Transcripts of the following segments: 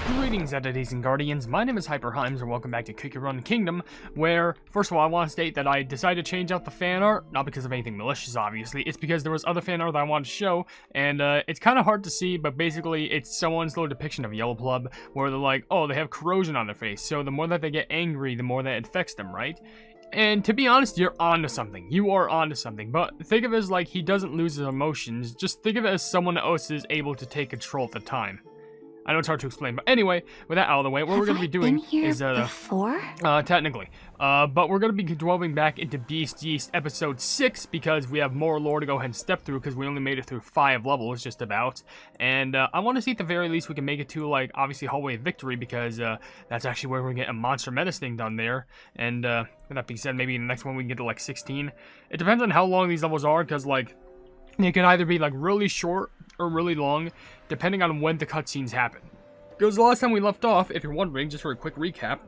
Greetings, entities and guardians. My name is HyperHimes, and welcome back to Cookie Run Kingdom, where, first of all, I want to state that I decided to change out the fan art, not because of anything malicious, obviously. It's because there was other fan art that I wanted to show, and it's kind of hard to see, but basically, it's someone's little depiction of Yellow Plub, where they're like, oh, they have corrosion on their face, so the more that they get angry, the more that it affects them, right? And to be honest, you're onto something. You are onto something. But think of it as like he doesn't lose his emotions. Just think of it as someone else is able to take control at the time. I know it's hard to explain, but anyway, with that out of the way, what we're going to be doing is before? Technically, but we're going to be delving back into BEAST-YEAST episode 6 because we have more lore to go ahead and step through because we only made it through 5 levels just about, and I want to see at the very least we can make it to like obviously Hallway of Victory because that's actually where we're gonna get a monster menace thing done there, and with that being said, maybe in the next one we can get to like 16. It depends on how long these levels are because like they can either be like really short or really long, depending on when the cutscenes happen. Because the last time we left off, if you're wondering, just for a quick recap,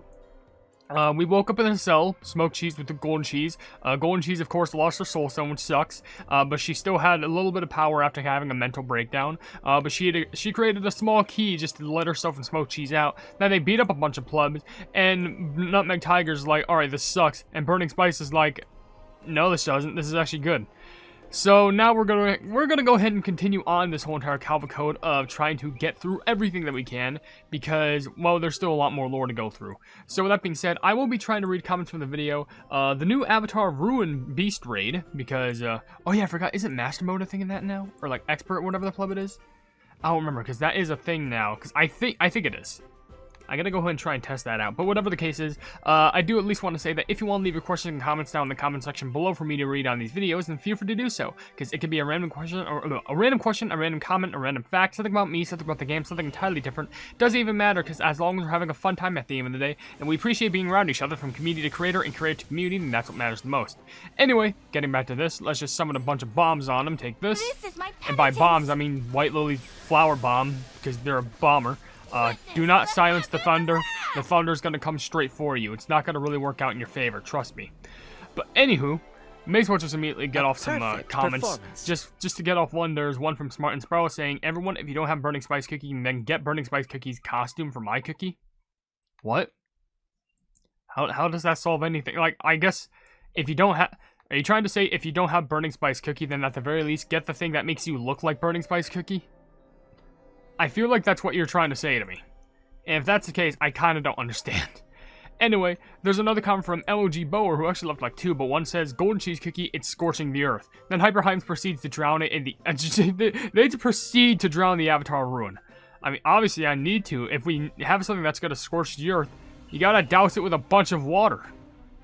we woke up in a cell, smoked cheese with the golden cheese. Golden cheese, of course, lost her soul stone, which sucks, but she still had a little bit of power after having a mental breakdown. But she created a small key just to let herself and smoked cheese out. Then they beat up a bunch of plebs, and Nutmeg Tiger's like, alright, this sucks. And Burning Spice is like, no, this doesn't. This is actually good. So now we're gonna go ahead and continue on this whole entire cavalcade of trying to get through everything that we can because, well, there's still a lot more lore to go through. So with that being said, I will be trying to read comments from the video. The new Avatar Ruin Beast raid because, oh yeah, I forgot, isn't Master Mode a thing in that now? Or like Expert, whatever the pleb it is? I don't remember because that is a thing now because I think it is. I gotta go ahead and try and test that out. But whatever the case is, I do at least want to say that if you want to leave your questions and comments down in the comment section below for me to read on these videos, then feel free to do so. Because it could be a random question, or a random comment, a random fact, something about me, something about the game, something entirely different. Doesn't even matter, because as long as we're having a fun time at the end of the day, and we appreciate being around each other from community to creator and creator to community, then that's what matters the most. Anyway, getting back to this, let's just summon a bunch of bombs on them. Take this. And by bombs, I mean White Lily's flower bomb, because they're a bomber. Do not silence the thunder. The thunder's gonna come straight for you. It's not gonna really work out in your favor, trust me. But anywho, may as well just immediately get off some comments. Just to get off one, there's one from Smart and Sproul saying, everyone, if you don't have Burning Spice Cookie, then get Burning Spice Cookie's costume for my cookie. What? How does that solve anything? Like, I guess if you don't have... Are you trying to say if you don't have Burning Spice Cookie, then at the very least get the thing that makes you look like Burning Spice Cookie? I feel like that's what you're trying to say to me. And if that's the case, I kind of don't understand. Anyway, there's another comment from LOG Bower, who actually left like 2, but one says, Golden Cheese Cookie, it's scorching the earth. Then HyperHimes proceeds to drown it in the... they proceed to drown the Avatar Ruin. I mean, obviously I need to. If we have something that's going to scorch the earth, you gotta douse it with a bunch of water.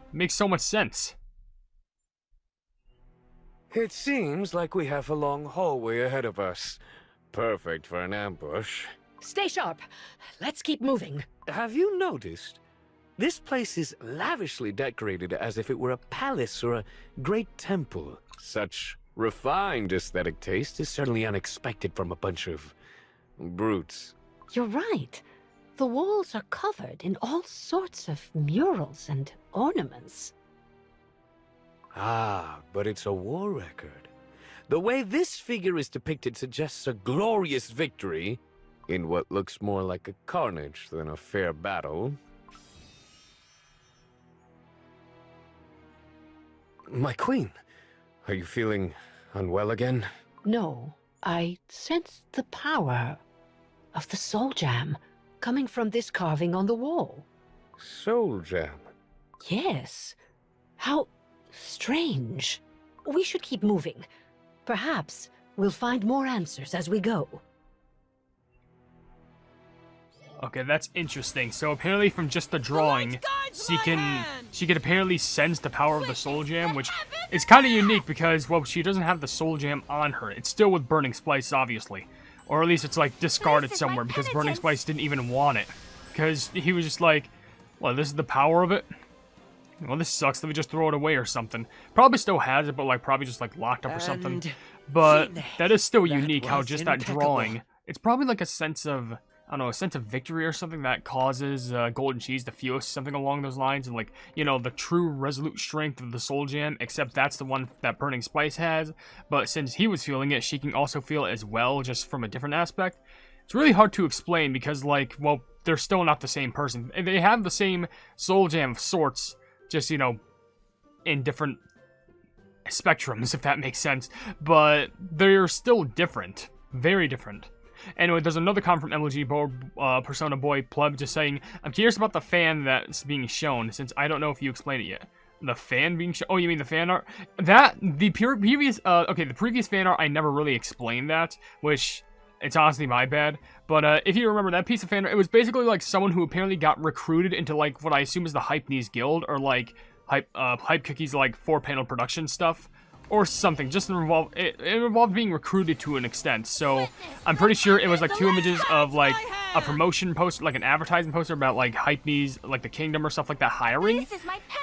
It makes so much sense. It seems like we have a long hallway ahead of us. Perfect for an ambush. Stay sharp. Let's keep moving. Have you noticed? This place is lavishly decorated as if it were a palace or a great temple. Such refined aesthetic taste is certainly unexpected from a bunch of brutes. You're right. The walls are covered in all sorts of murals and ornaments. Ah, but it's a war record. The way this figure is depicted suggests a glorious victory in what looks more like a carnage than a fair battle. My queen, are you feeling unwell again? No, I sense the power of the soul gem coming from this carving on the wall. Soul gem? Yes. How strange. We should keep moving. Perhaps we'll find more answers as we go. Okay, that's interesting. So apparently from just the drawing, she can apparently sense the power of the soul gem, which is kind of unique because, well, she doesn't have the soul gem on her. It's still with Burning Spice, obviously. Or at least it's like discarded somewhere because Burning Spice didn't even want it. Because he was just like, well, this is the power of it? Well, this sucks. Let me just throw it away or something. Probably still has it, but like probably just like locked up or something. But that is still unique how just that drawing, it's probably like a sense of, I don't know, a sense of victory or something that causes Golden Cheese to feel something along those lines. And like, you know, the true resolute strength of the soul gem, except that's the one that Burning Spice has. But since he was feeling it, she can also feel it as well, just from a different aspect. It's really hard to explain because, like, well, they're still not the same person. They have the same soul gem of sorts, just, you know, in different spectrums, if that makes sense. But they're still different. Very different. Anyway, there's another comment from MLG Persona Boy Pleb just saying, I'm curious about the fan that's being shown, since I don't know if you explained it yet. The fan being shown? Oh, you mean the fan art? The previous fan art, I never really explained that, which, it's honestly my bad. But if you remember that piece of fan art, it was basically like someone who apparently got recruited into like what I assume is the Hypenese guild, or like Hype Cookie's like 4-panel production stuff. Or something, just it involved being recruited to an extent. So I'm pretty sure it was like 2 images of like a promotion poster, like an advertising poster about like Hypenese, like the kingdom or stuff like that, hiring.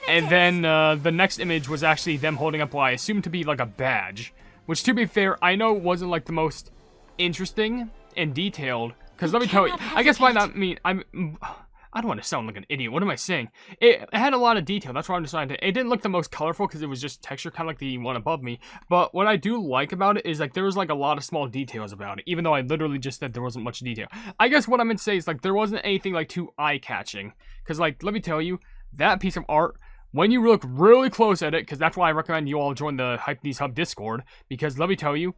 And then the next image was actually them holding up what I assumed to be like a badge. Which, to be fair, I know wasn't like the most interesting and detailed. Because let me tell you, I guess by that mean I don't want to sound like an idiot. What am I saying? It had a lot of detail. That's why I'm deciding to. It didn't look the most colorful because it was just texture, kind of like the one above me. But what I do like about it is like there was like a lot of small details about it, even though I literally just said there wasn't much detail. I guess what I meant to say is like there wasn't anything like too eye-catching. Because like, let me tell you, that piece of art, when you look really close at it, because that's why I recommend you all join the Hypenese Hub Discord, because let me tell you,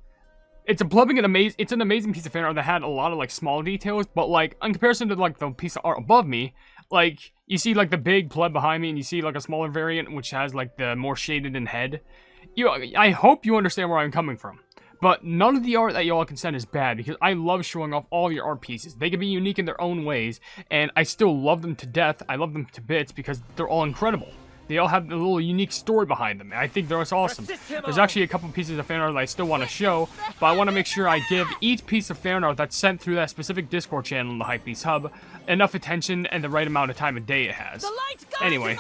it's an amazing piece of fan art that had a lot of like small details, but like in comparison to like the piece of art above me, like you see like the big pleb behind me, and you see like a smaller variant which has like the more shaded in head. I hope you understand where I'm coming from. But none of the art that y'all can send is bad, because I love showing off all your art pieces. They can be unique in their own ways, and I still love them to death. I love them to bits because they're all incredible. They all have a little unique story behind them, and I think they're awesome. There's actually a couple pieces of fan art that I still want to show, but I want to make sure I give each piece of fan art that's sent through that specific Discord channel in the Hypenese Hub enough attention and the right amount of time of day it has. Anyway,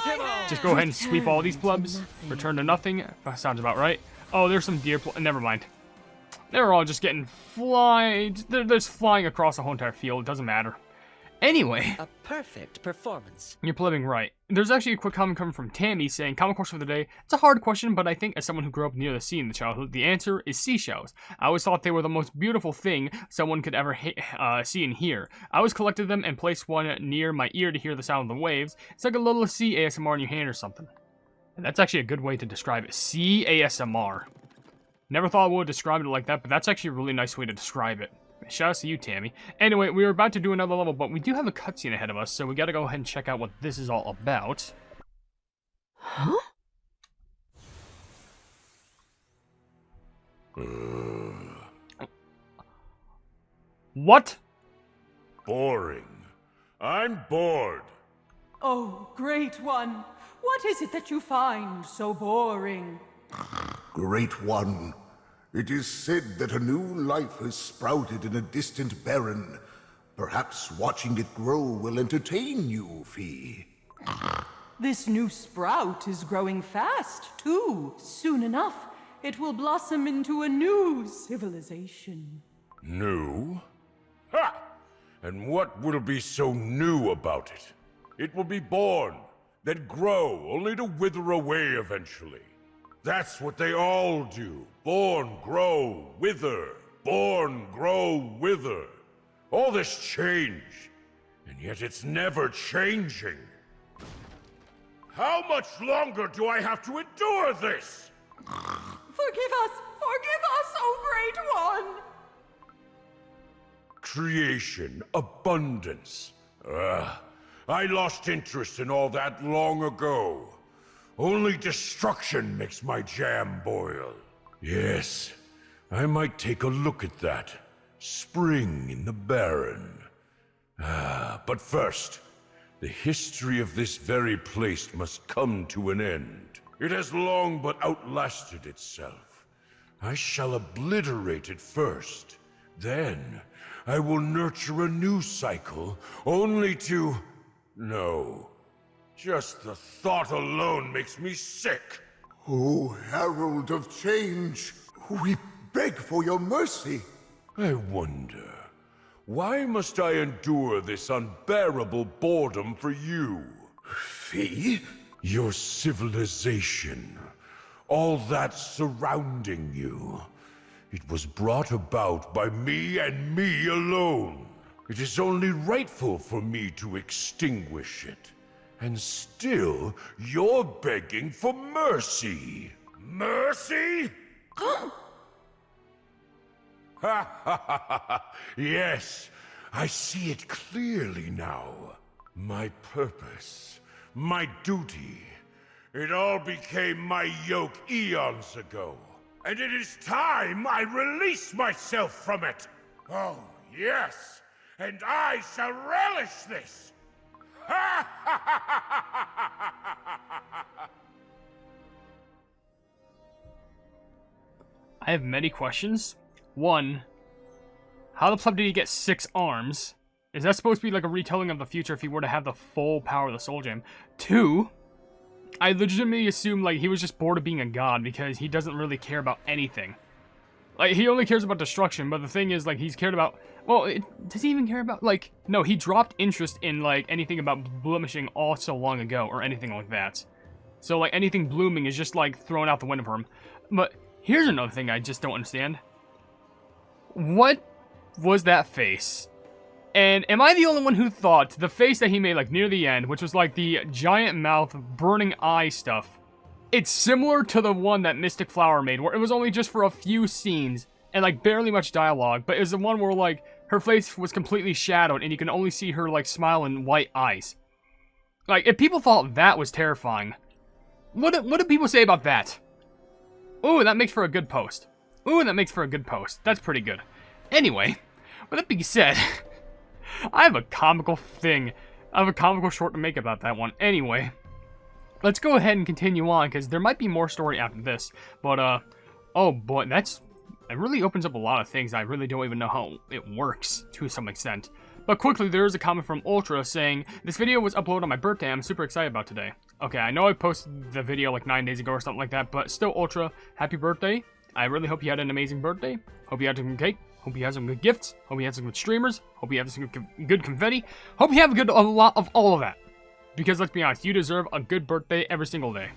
just go ahead and sweep all these plebs. Return to nothing. That sounds about right. Oh, there's some deer. Never mind. They're all just getting they're just flying across the whole entire field. It doesn't matter. Anyway. A perfect performance. You're plebbing right. There's actually a quick comment coming from Tammy saying, common question for the day. It's a hard question, but I think as someone who grew up near the sea in the childhood, the answer is seashells. I always thought they were the most beautiful thing someone could ever see and hear. I always collected them and placed one near my ear to hear the sound of the waves. It's like a little sea ASMR in your hand or something. And that's actually a good way to describe it. Sea ASMR. Never thought I would describe it like that, but that's actually a really nice way to describe it. Shout out to you, Tammy. Anyway, we were about to do another level, but we do have a cutscene ahead of us, so we gotta go ahead and check out what this is all about. Huh? What? Boring. I'm bored. Oh, great one. What is it that you find so boring? Great one, it is said that a new life has sprouted in a distant barren. Perhaps watching it grow will entertain you, Fee. This new sprout is growing fast, too. Soon enough, it will blossom into a new civilization. New? Ha! And what will be so new about it? It will be born, then grow, only to wither away eventually. That's what they all do. Born, grow, wither. Born, grow, wither. All this change, and yet it's never changing. How much longer do I have to endure this? Forgive us, oh great one! Creation, abundance. I lost interest in all that long ago. Only destruction makes my jam boil. Yes, I might take a look at that. Spring in the barren. But first, the history of this very place must come to an end. It has long but outlasted itself. I shall obliterate it first. Then, I will nurture a new cycle, only to... No. Just the thought alone makes me sick. O Herald of Change, we beg for your mercy. I wonder, why must I endure this unbearable boredom for you? Fee? Your civilization, all that surrounding you. It was brought about by me and me alone. It is only rightful for me to extinguish it. And still, you're begging for mercy. Mercy? Ha ha ha ha! Yes, I see it clearly now. My purpose, my duty, it all became my yoke eons ago. And it is time I release myself from it. Oh, yes, and I shall relish this. Ha ha ha ha ha ha! I have many questions. One, how the pleb did he get 6 arms? Is that supposed to be like a retelling of the future if he were to have the full power of the Soul Gem? 2, I legitimately assume like he was just bored of being a god because he doesn't really care about anything. Like, he only cares about destruction, but the thing is, like, he's cared about... Well, does he even care about, like... No, he dropped interest in, like, anything about blemishing all so long ago, or anything like that. So, like, anything blooming is just, like, thrown out the window for him. But here's another thing I just don't understand. What was that face? And am I the only one who thought the face that he made, like, near the end, which was, like, the giant mouth, burning eye stuff, it's similar to the one that Mystic Flower made, where it was only just for a few scenes, and, like, barely much dialogue, but it was the one where, like, her face was completely shadowed, and you can only see her, like, smile and white eyes. Like, if people thought that was terrifying, what do people say about that? Ooh, that makes for a good post. Ooh, that makes for a good post. That's pretty good. Anyway, with that being said, I have a comical thing. I have a comical short to make about that one. Anyway, let's go ahead and continue on, because there might be more story after this. But, oh boy, it really opens up a lot of things. I really don't even know how it works, to some extent. But quickly, there is a comment from Ultra saying, this video was uploaded on my birthday. I'm super excited about today. Okay, I know I posted the video like 9 days ago or something like that, but still, Ultra, happy birthday. I really hope you had an amazing birthday. Hope you had some cake. Hope you had some good gifts. Hope you had some good streamers. Hope you have some good confetti. Hope you have a lot of all of that. Because let's be honest, you deserve a good birthday every single day.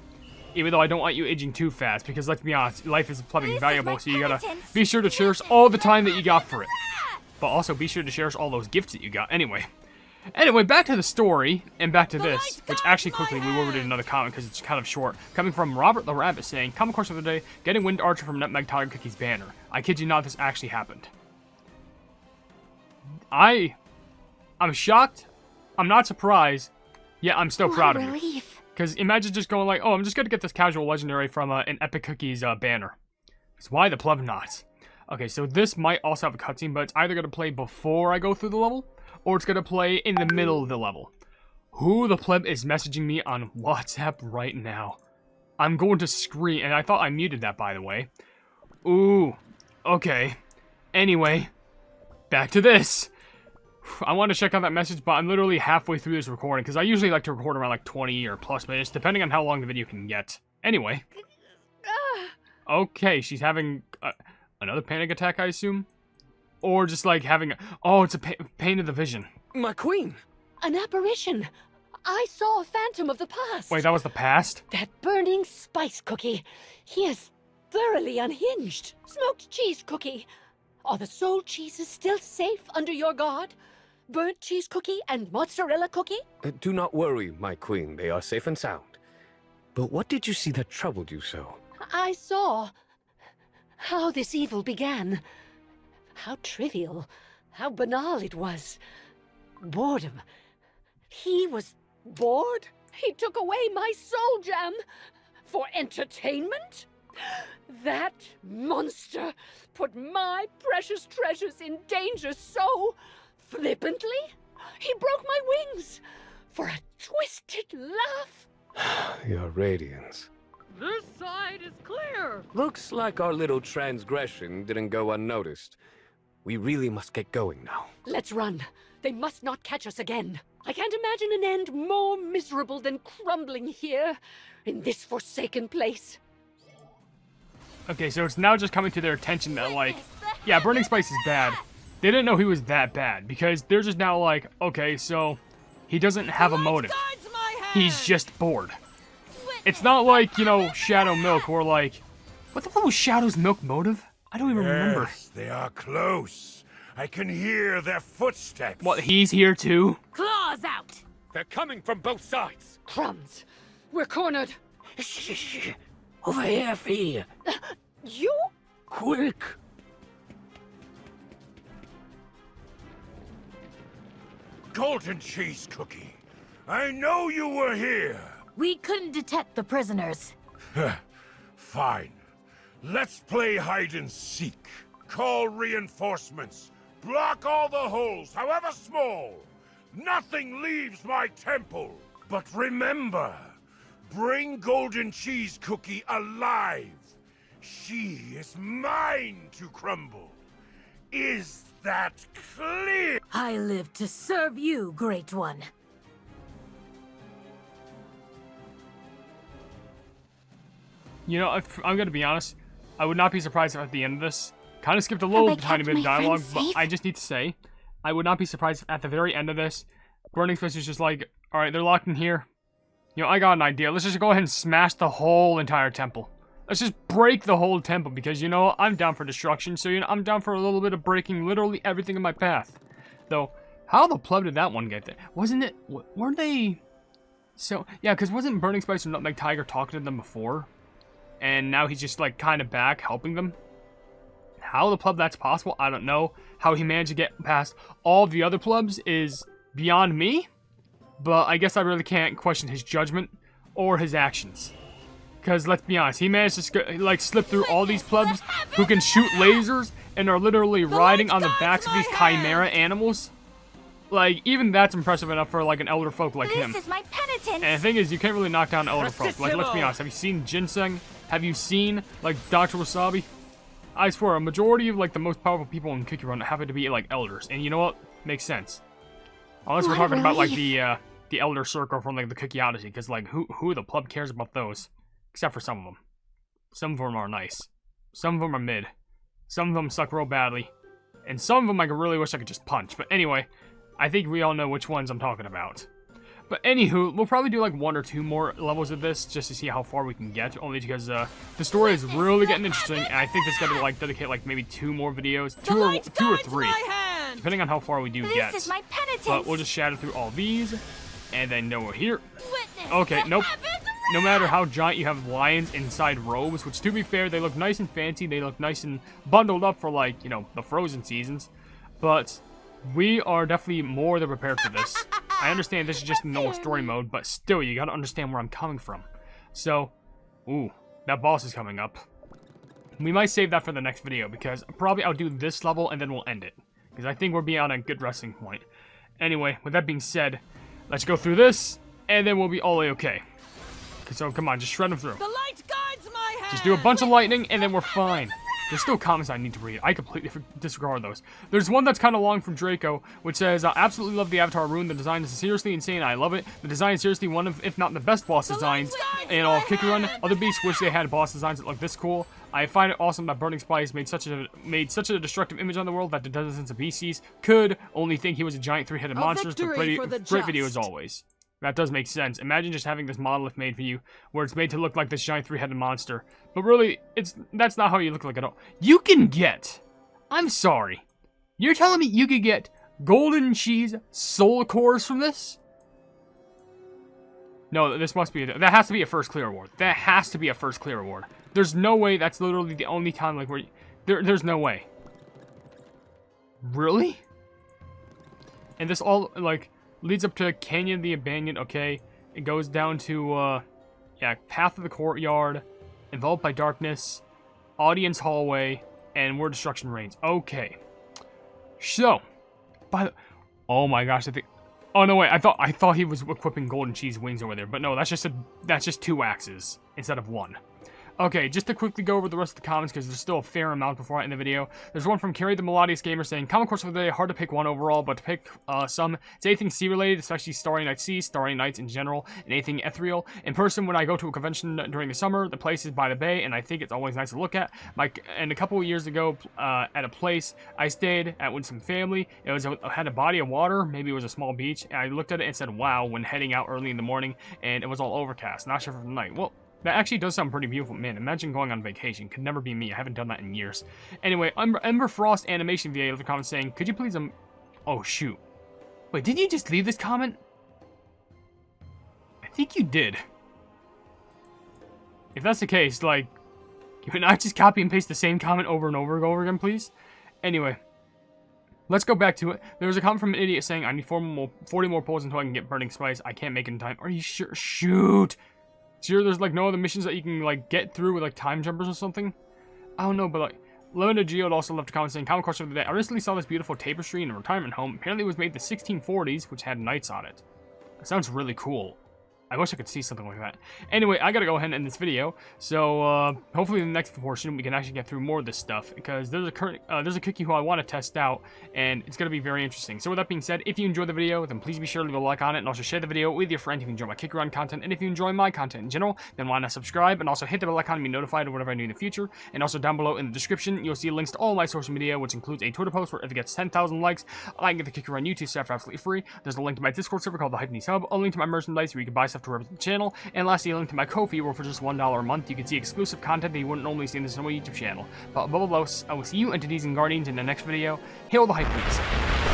Even though I don't want you aging too fast, because let's be honest, life is plumbing valuable, so you gotta be sure to cherish all the time that you got for it. But also be sure to cherish all those gifts that you got. Anyway, back to the story, and back to this, which actually quickly we will read another comment because it's kind of short. Coming from Robert the Rabbit saying, common course of the day, getting Wind Archer from Nutmeg Tiger Cookie's banner. I kid you not, this actually happened. I'm shocked, I'm not surprised, yet I'm still proud of you. Because imagine just going like, oh, I'm just going to get this casual legendary from an Epic Cookies banner. Because why the pleb not? Okay, so this might also have a cutscene, but it's either going to play before I go through the level, or it's going to play in the middle of the level. Who the pleb is messaging me on WhatsApp right now? I'm going to scream, and I thought I muted that, by the way. Ooh, okay. Anyway, back to this. I want to check out that message, but I'm literally halfway through this recording, because I usually like to record around like 20 or plus minutes, depending on how long the video can get. Anyway. Okay, she's having another panic attack, I assume? Or just like having oh, it's a pain of the vision. My queen! An apparition! I saw a phantom of the past! Wait, that was the past? That burning spice cookie! He is thoroughly unhinged! Smoked cheese cookie! Are the soul cheeses still safe under your guard? Burnt cheese cookie and mozzarella cookie? Do not worry, my queen. They are safe and sound. But what did you see that troubled you so? I saw how this evil began. How trivial, how banal it was. Boredom. He was bored? He took away my soul gem for entertainment? That monster put my precious treasures in danger so flippantly? He broke my wings for a twisted laugh. Your radiance. This side is clear. Looks like our little transgression didn't go unnoticed. We really must get going now. Let's run. They must not catch us again. I can't imagine an end more miserable than crumbling here in this forsaken place. Okay, so it's now just coming to their attention that, like, yeah, Burning Spice is bad. They didn't know he was that bad, because they're just now like, okay, so he doesn't have a motive. He's just bored. It's not like, you know, Shadow Milk, or like, what the fuck was Shadow's Milk motive? I don't even remember. Yes, they are close. I can hear their footsteps. What, he's here too? Claws out! They're coming from both sides. Crumbs! We're cornered! Shh. Over here, Fee. You? Quick. Golden cheese cookie. I know you were here. We couldn't detect the prisoners. Fine. Let's play hide and seek. Call reinforcements. Block all the holes, however small. Nothing leaves my temple. But remember, bring Golden Cheese Cookie alive. She is mine to crumble. Is that clear? I live to serve you, Great One. You know, I'm gonna be honest. I would not be surprised if at the end of this, kind of skipped a little tiny bit of dialogue, but I just need to say, I would not be surprised if at the very end of this, Burning Space is just like, alright, they're locked in here. You know, I got an idea. Let's just go ahead and smash the whole entire temple. Let's just break the whole temple, because, you know, I'm down for destruction, so, you know, I'm down for a little bit of breaking literally everything in my path. Though, how the pleb did that one get there? Wasn't it, weren't they... So, yeah, because wasn't Burning Spice or Nutmeg Tiger talking to them before? And now he's just, like, kind of back, helping them? How the pleb that's possible, I don't know. How he managed to get past all the other plebs is beyond me. But I guess I really can't question his judgment or his actions. Because, let's be honest, he managed to, like, slip through all these plebs who can shoot lasers and are literally riding on the backs of these chimera animals. Like, even that's impressive enough for, like, an elder folk like him. This is my penitence. And the thing is, you can't really knock down elder folk. Like, let's be honest, have you seen Ginseng? Have you seen, like, Dr. Wasabi? I swear, a majority of, like, the most powerful people in Cookie Run happen to be, like, elders. And you know what? Makes sense. Unless we're talking about, like, the Elder Circle from, like, the Cookie Odyssey. Because, like, who the pleb cares about those? Except for some of them. Some of them are nice. Some of them are mid. Some of them suck real badly. And some of them I really wish I could just punch. But anyway, I think we all know which ones I'm talking about. But anywho, we'll probably do like 1 or 2 more levels of this just to see how far we can get. Only because the story is really getting interesting, and I think this got to like dedicate like maybe 2 more videos, 2 or 3, depending on how far we do get. This is my penitence. But we'll just shatter through all these, and then know we're here. Witness Okay, what nope. happens No matter how giant, you have lions inside robes, which to be fair, they look nice and fancy. They look nice and bundled up for like, you know, the frozen seasons. But we are definitely more than prepared for this. I understand this is just normal story mode, but still, you gotta understand where I'm coming from. So, ooh, that boss is coming up. We might save that for the next video, because probably I'll do this level and then we'll end it. Because I think we're beyond a good resting point. Anyway, with that being said, let's go through this, and then we'll be all okay. So come on, just shred them through. The light guides my hand. Just do a bunch of lightning, and then we're fine. There's still comments I need to read. I completely disregard those. There's one that's kind of long from Draco, which says, I absolutely love the Avatar rune. The design is seriously insane. I love it. The design is seriously one of, if not the best boss designs in all of Cookie Run. Other beasts wish they had boss designs that look this cool. I find it awesome that Burning Spice made such a destructive image on the world that the Devsisters of BCs could only think he was a giant 3-headed monster. So great video as always. That does make sense. Imagine just having this monolith made for you, where it's made to look like this giant 3-headed monster. But really, that's not how you look like at all. You can get... I'm sorry. You're telling me you could get golden cheese soul cores from this? No, this must be... That has to be a first clear award. That has to be a first clear award. There's no way that's literally the only time, like, where... There's no way. Really? And this all, like... leads up to Canyon the Abandoned, okay. It goes down to, yeah, Path of the Courtyard, Enveloped by Darkness, Audience Hallway, and Where Destruction Reigns. Okay. So, oh my gosh, I think... Oh, no, wait, I thought he was equipping golden cheese wings over there, but no, that's just 2 axes instead of 1. Okay, just to quickly go over the rest of the comments, because there's still a fair amount before I end the video. There's one from Carrie the Melodious Gamer saying, Comic Course of the day, hard to pick one overall, but to pick some. It's anything sea-related, especially Starry Night Sea, Starry Nights in general, and anything ethereal. In person, when I go to a convention during the summer, the place is by the bay, and I think it's always nice to look at. And a couple of years ago, at a place I stayed at with some family, it had a body of water, maybe it was a small beach, and I looked at it and said, wow, when heading out early in the morning, and it was all overcast. Not sure for the night. Well, That actually does sound pretty beautiful. Man, imagine going on vacation. Could never be me. I haven't done that in years. Anyway, Ember Frost Animation VA left a comment saying, could you please, oh, shoot. Wait, did you just leave this comment? I think you did. If that's the case, like, can we not just copy and paste the same comment over and over again, please? Anyway, let's go back to it. There was a comment from an idiot saying, I need 40 more pulls until I can get Burning Spice. I can't make it in time. Are you sure? Shoot! Sure there's, like, no other missions that you can, like, get through with, like, time jumpers or something? I don't know, but, like, Limited Geode also left a comment saying, common question of the day. I recently saw this beautiful tapestry in a retirement home. Apparently it was made in the 1640s, which had knights on it. That sounds really cool. I wish I could see something like that. Anyway, I gotta go ahead and end this video. So, hopefully in the next portion we can actually get through more of this stuff, because there's a cookie who I want to test out, and it's gonna be very interesting. So with that being said, if you enjoyed the video, then please be sure to leave a like on it, and also share the video with your friend if you enjoy my kick around content, and if you enjoy my content in general, then why not subscribe, and also hit the bell icon to be notified of whatever I do in the future. And also down below in the description, you'll see links to all my social media, which includes a Twitter post where if it gets 10,000 likes, I can get the kick around YouTube stuff for absolutely free. There's a link to my Discord server called the Hypenese Hub, a link to my merchandise where you can buy stuff to represent the channel, and lastly, a link to my Ko-fi, where for just $1 a month, you can see exclusive content that you wouldn't normally see in this normal YouTube channel. But above all else, I will see you entities and guardians in the next video. Hail the Hypenese.